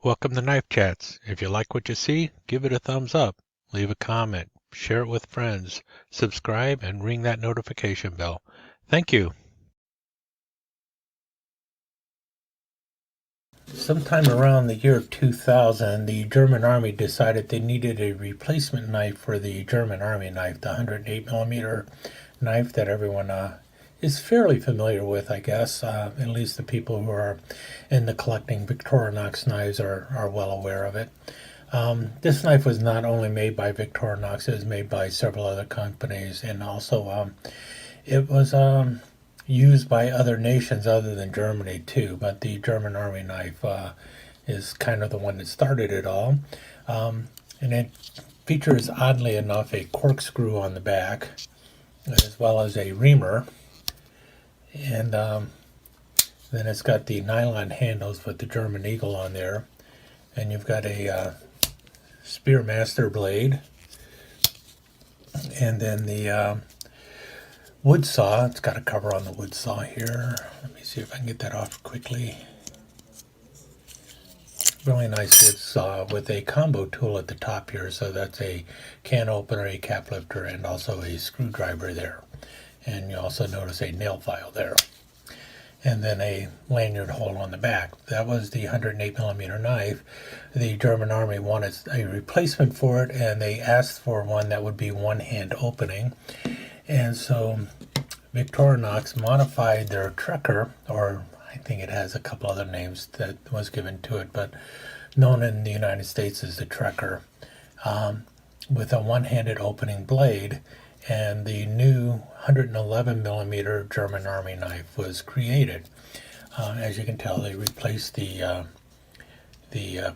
Welcome to Knife Chats. If you like what you see, give it a thumbs up, leave a comment, share it with friends, subscribe, and ring that notification bell. Thank you. Sometime around the year 2000, the German Army decided they needed a replacement knife for the German Army knife, the 108 millimeter knife that everyone is fairly familiar with, I guess. At least the people who are into collecting Victorinox knives are well aware of it. This knife was not only made by Victorinox, it was made by several other companies, and also it was used by other nations other than Germany too, but the German Army knife is kind of the one that started it all. And it features, oddly enough, a corkscrew on the back, as well as a reamer. And then it's got the nylon handles with the German eagle on there. And you've got a Spearmaster blade. And then the wood saw. It's got a cover on the wood saw here. Let me see if I can get that off quickly. Really nice wood saw with a combo tool at the top here. So that's a can opener, a cap lifter, and also a screwdriver there. And you also notice a nail file there. And then a lanyard hole on the back. That was the 108 millimeter knife. The German Army wanted a replacement for it, and they asked for one that would be one-hand opening. And so Victorinox modified their Trekker, or I think it has a couple other names that was given to it, but known in the United States as the Trekker, with a one-handed opening blade. And the new 111 millimeter German Army knife was created. As you can tell, they replaced the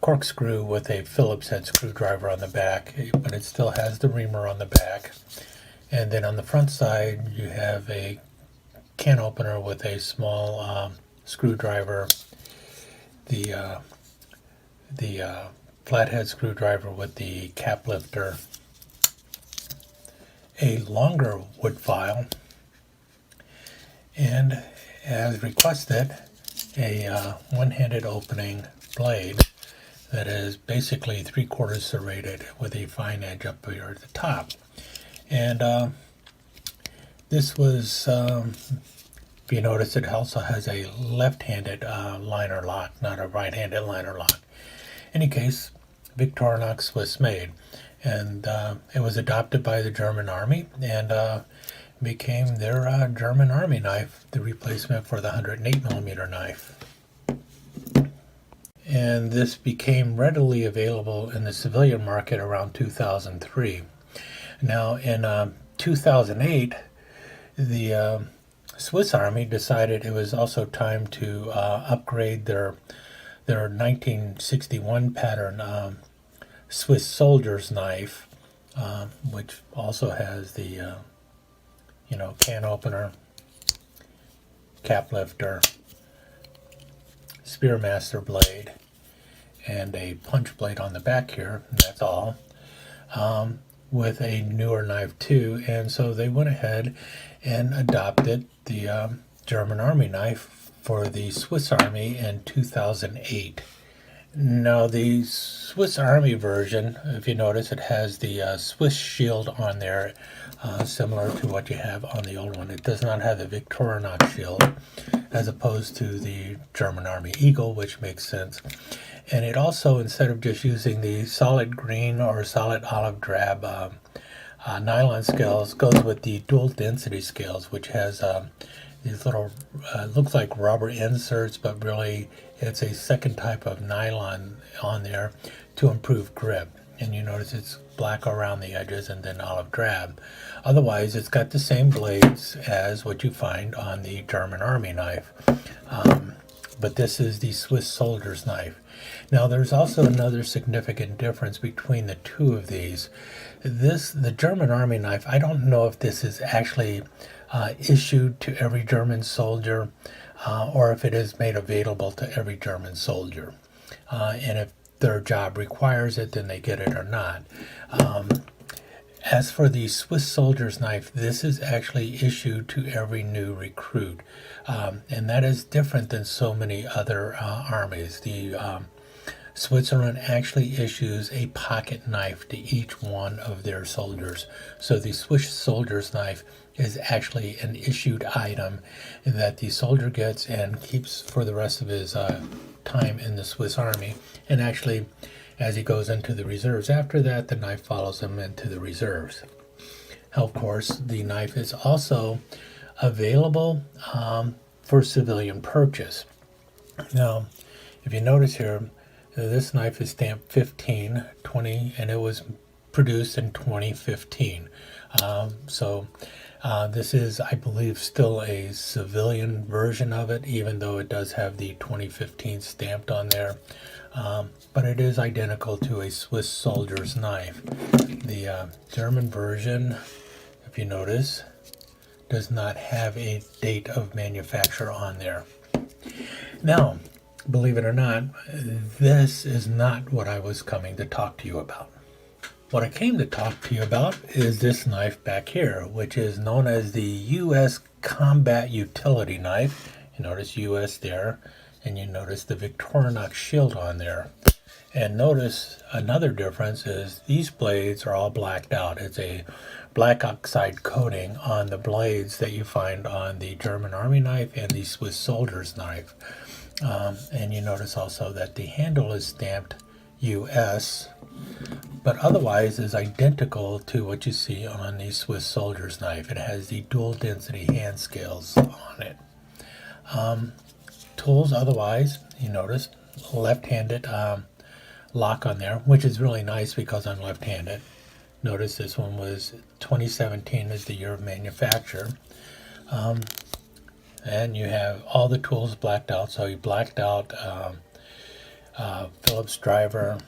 corkscrew with a Phillips head screwdriver on the back, but it still has the reamer on the back. And then on the front side, you have a can opener with a small screwdriver, the flathead screwdriver with the cap lifter, a longer wood file, and as requested, a one-handed opening blade that is basically 3/4 serrated with a fine edge up here at the top. And this was, if you notice, it also has a left-handed liner lock, not a right-handed liner lock. In any case, Victorinox Swiss made. And it was adopted by the German Army and became their German Army knife, the replacement for the 108 millimeter knife. And this became readily available in the civilian market around 2003. Now, in 2008, the Swiss Army decided it was also time to upgrade their 1961 pattern Swiss soldier's knife, which also has the can opener, cap lifter, Spearmaster blade, and a punch blade on the back here. That's all. With a newer knife too, and so they went ahead and adopted the German Army knife for the Swiss Army in 2008. Now, the Swiss Army version, if you notice, it has the Swiss shield on there, similar to what you have on the old one. It does not have the Victorinox shield, as opposed to the German Army Eagle, which makes sense. And it also, instead of just using the solid green or solid olive drab nylon scales, goes with the dual density scales, which has these little, looks like rubber inserts, but really it's a second type of nylon on there to improve grip. And you notice it's black around the edges and then olive drab. Otherwise, it's got the same blades as what you find on the German Army knife. But this is the Swiss soldier's knife. Now, there's also another significant difference between the two of these. The German Army knife, I don't know if this is actually issued to every German soldier or if it is made available to every German soldier. And if their job requires it, then they get it or not. As for the Swiss soldier's knife, this is actually issued to every new recruit. And that is different than so many other armies. The Switzerland actually issues a pocket knife to each one of their soldiers. So the Swiss soldier's knife is actually an issued item that the soldier gets and keeps for the rest of his time in the Swiss Army. And actually, as he goes into the reserves after that, the knife follows him into the reserves. Of course, the knife is also available for civilian purchase. Now, if you notice here, this knife is stamped 1520, and it was produced in 2015. This is, I believe, still a civilian version of it, even though it does have the 2015 stamped on there. But it is identical to a Swiss soldier's knife. The German version, if you notice, does not have a date of manufacture on there. Now, believe it or not, this is not what I was coming to talk to you about. What I came to talk to you about is this knife back here, which is known as the U.S. Combat Utility Knife. You notice U.S. there, and you notice the Victorinox shield on there. And notice another difference is these blades are all blacked out. It's a black oxide coating on the blades that you find on the German Army knife and the Swiss soldier's knife. And you notice also that the handle is stamped US, but otherwise is identical to what you see on the Swiss soldier's knife. It has the dual density hand scales on it. Tools otherwise, you notice left-handed lock on there, which is really nice because I'm left-handed. Notice this one was 2017 is the year of manufacture. And you have all the tools blacked out. So you blacked out Phillips driver,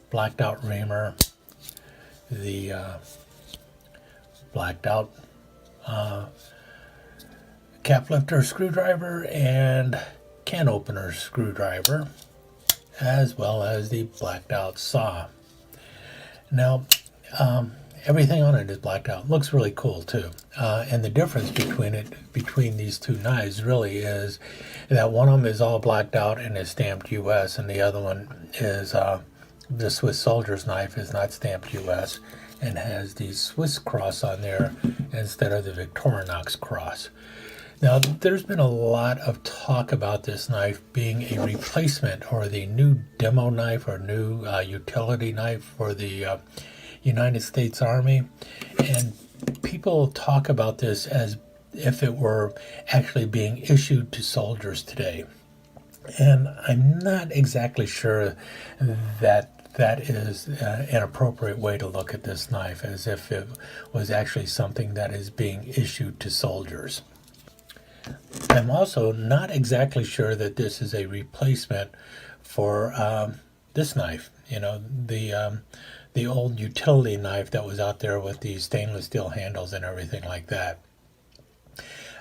blacked out reamer, the blacked out cap lifter screwdriver and can opener screwdriver, as well as the blacked out saw. Now, everything on it is blacked out. Looks really cool too. And the difference between these two knives really is that one of them is all blacked out and is stamped US, and the other one is the Swiss soldier's knife is not stamped US and has the Swiss cross on there instead of the Victorinox cross. Now, there's been a lot of talk about this knife being a replacement or the new demo knife or new utility knife for the United States Army, and people talk about this as if it were actually being issued to soldiers today. And I'm not exactly sure that that is an appropriate way to look at this knife, as if it was actually something that is being issued to soldiers. I'm also not exactly sure that this is a replacement for this knife. You know, the old utility knife that was out there with the stainless steel handles and everything like that.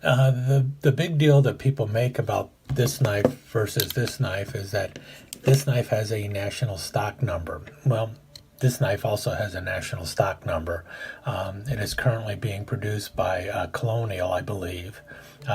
The big deal that people make about this knife versus this knife is that this knife has a national stock number. Well, this knife also has a national stock number. It is currently being produced by Colonial, I believe.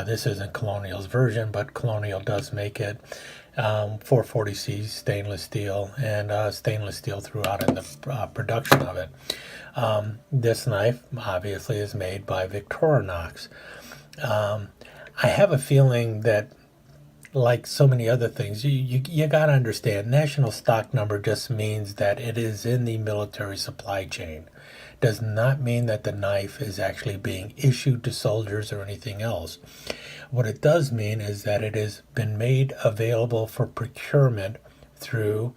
This isn't Colonial's version, but Colonial does make it. 440C stainless steel and stainless steel throughout in the production of it. This knife obviously is made by Victorinox. I have a feeling that, like so many other things, you got to understand, national stock number just means that it is in the military supply chain. Does not mean that the knife is actually being issued to soldiers or anything else. What it does mean is that it has been made available for procurement through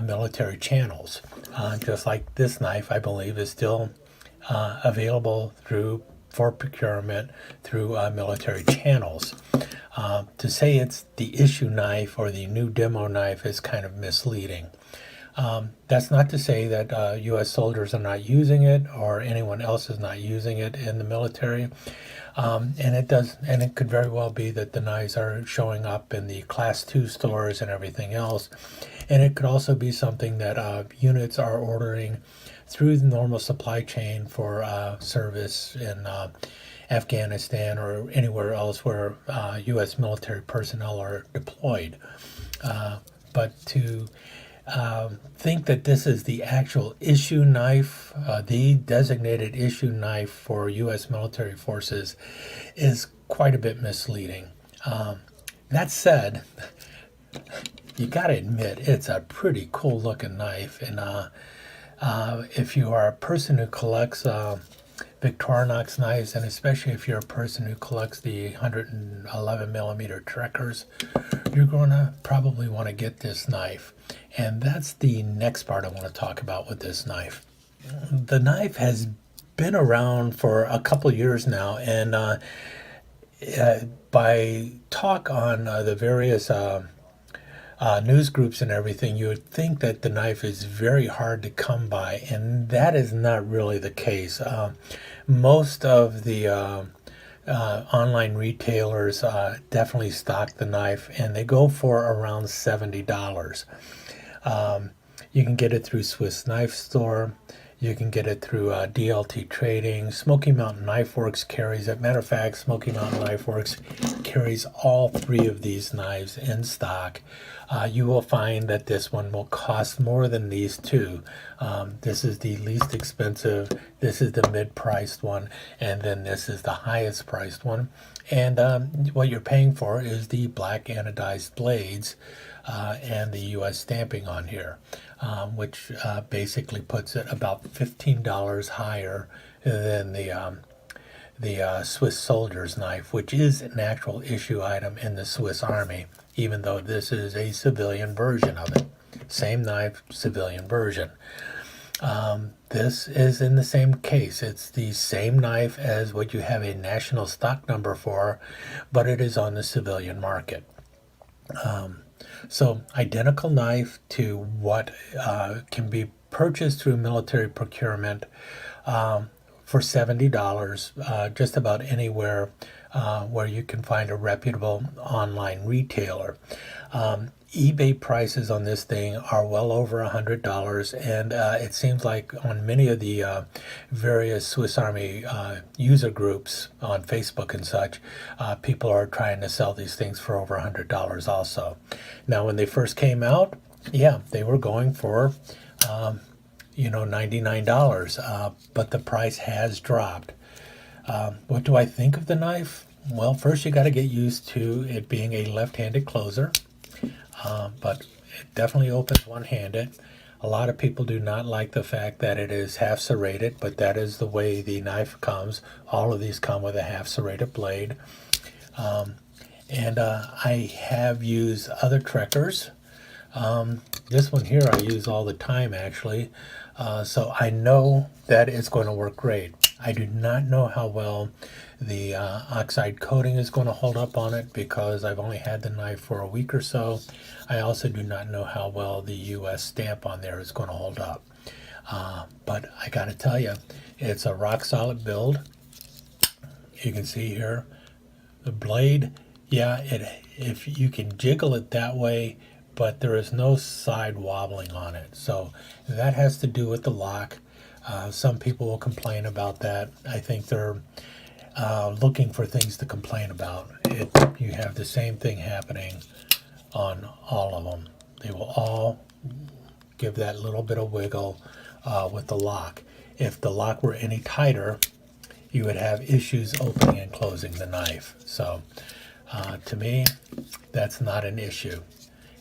military channels. Just like this knife, I believe, is still available for procurement through military channels. To say it's the issue knife or the new demo knife is kind of misleading. That's not to say that U.S. soldiers are not using it or anyone else is not using it in the military. And it could very well be that the knives are showing up in the Class 2 stores and everything else. And it could also be something that units are ordering through the normal supply chain for service in Afghanistan or anywhere else where U.S. military personnel are deployed. but to think that this is the actual issue knife, the designated issue knife for U.S. military forces, is quite a bit misleading. That said, you got to admit it's a pretty cool looking knife, and if you are a person who collects Victorinox knives, and especially if you're a person who collects the 111 millimeter Trekkers, you're going to probably want to get this knife. And that's the next part I want to talk about with this knife. The knife has been around for a couple years now, and by talk on the various news groups and everything, you would think that the knife is very hard to come by, and that is not really the case. Most of the online retailers definitely stock the knife, and they go for around $70. You can get it through Swiss Knife Store. You can get it through DLT Trading. Smoky Mountain Knife Works carries it. Matter of fact, Smoky Mountain Knife Works carries all three of these knives in stock. You will find that this one will cost more than these two. This is the least expensive, this is the mid-priced one, and then this is the highest priced one. And what you're paying for is the black anodized blades and the U.S. stamping on here, which basically puts it about $15 higher than the Swiss soldier's knife, which is an actual issue item in the Swiss Army, even though this is a civilian version of it. Same knife, civilian version. This is in the same case. It's the same knife as what you have a national stock number for, but it is on the civilian market. So identical knife to what can be purchased through military procurement for $70, just about anywhere where you can find a reputable online retailer. eBay prices on this thing are well over $100, and it seems like on many of the various Swiss Army user groups on Facebook and such, people are trying to sell these things for over $100 also. Now, when they first came out, yeah, they were going for $99, but the price has dropped. What do I think of the knife? Well, first you got to get used to it being a left-handed closer, but it definitely opens one-handed. A lot of people do not like the fact that it is half serrated, but that is the way the knife comes. All of these come with a half serrated blade. And I have used other Trekkers. This one here I use all the time, actually. So I know that it's going to work great. I do not know how well the oxide coating is going to hold up on it because I've only had the knife for a week or so. I also do not know how well the U.S. stamp on there is going to hold up. But I got to tell you, it's a rock solid build. You can see here the blade. Yeah, if you can jiggle it that way, but there is no side wobbling on it. So that has to do with the lock. Some people will complain about that. I think they're looking for things to complain about. You have the same thing happening on all of them. They will all give that little bit of wiggle with the lock. If the lock were any tighter, you would have issues opening and closing the knife. So to me, that's not an issue.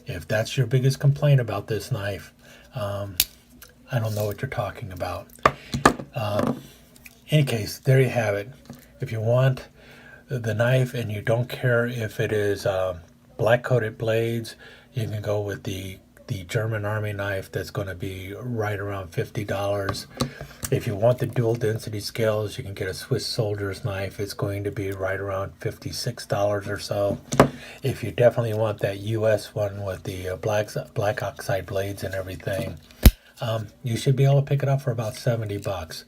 If that's your biggest complaint about this knife, I don't know what you're talking about. Any case, there you have it. If you want the knife and you don't care if it is black coated blades, you can go with the German Army knife that's going to be right around $50. If you want the dual density scales, you can get a Swiss soldier's knife. It's going to be right around $56 or so. If you definitely want that US one with the black oxide blades and everything, you should be able to pick it up for about $70.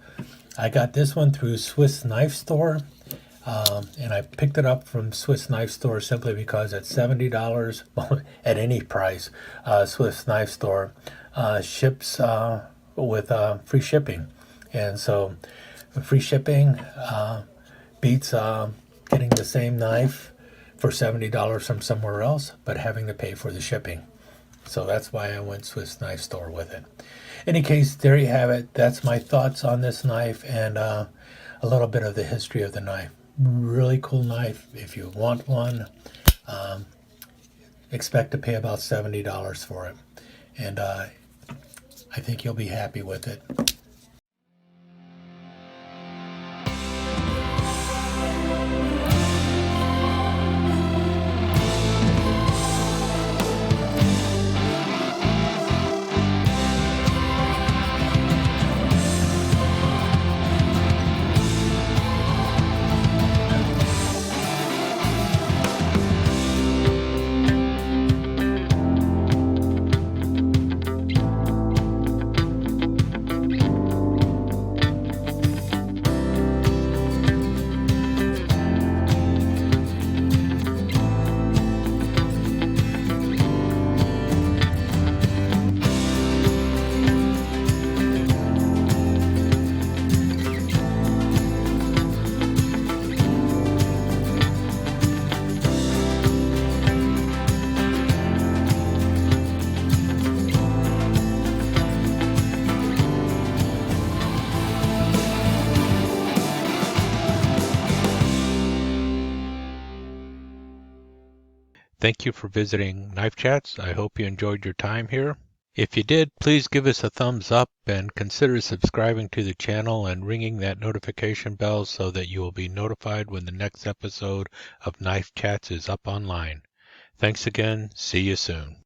I got this one through Swiss Knife Store, and I picked it up from Swiss Knife Store simply because at $70 at any price, Swiss Knife Store ships with free shipping. And so free shipping beats getting the same knife for $70 from somewhere else, but having to pay for the shipping. So that's why I went Swiss knife store with it. Any case, there you have it. That's my thoughts on this knife and a little bit of the history of the knife. Really cool knife. If you want one, expect to pay about $70 for it. And I think you'll be happy with it. Thank you for visiting Knife Chats. I hope you enjoyed your time here. If you did, please give us a thumbs up and consider subscribing to the channel and ringing that notification bell so that you will be notified when the next episode of Knife Chats is up online. Thanks again. See you soon.